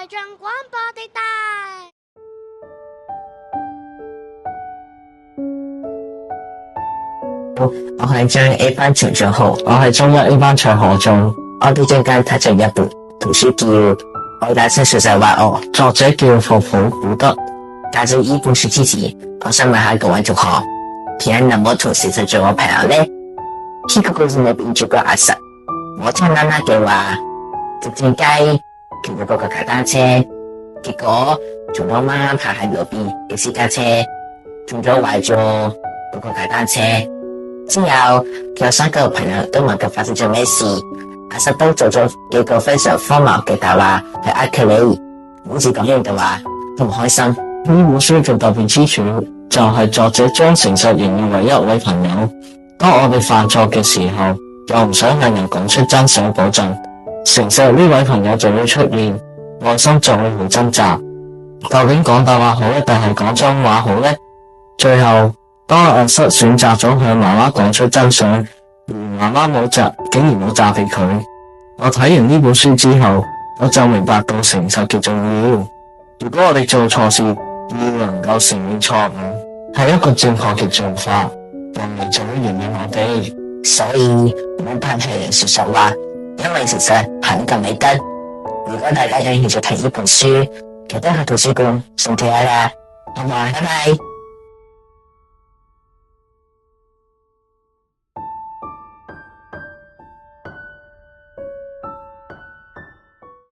像廣播的帶。我係將 A 班陳俊豪，我係中一 A 班蔡可忠。我哋陣間睇咗一本圖書叫《愛大聲說實話》作者叫霍普古德。介紹呢本書之前，我想問下各位同學，點解那麼同時就做我朋友呢？呢個故事裏邊住個阿實，我聽奶奶嘅話，直正街見到嗰個踩單車，結果撞到啱啱泊喺路邊嘅私家車，撞咗壞咗嗰個踩單車。之後佢有3個朋友都問佢發生咗咩事，阿實都做咗幾個非常荒謬嘅大話去呃佢你，好似講完嘅話都唔開心。呢本書嘅特別之處就係作者將誠實形容為一位朋友。當我哋犯錯嘅時候，又唔想向人講出真相嗰陣，誠實呢位朋友就會出現，內心就會好掙扎，究竟講大話好咧，定係講真話好咧？最後當阿實選擇咗向媽媽講出真相，而媽媽竟然冇責備佢。我睇完呢本書之後，我就明白到誠實嘅重要。如果我哋做錯事，要能夠承認錯誤，係一個正確嘅做法，人哋就會原諒我哋。所以唔好怕向人說實話，因為誠實係一個美德。如果大家有興趣睇呢本書，記得去圖書館送俾我啦。好嘛，拜拜。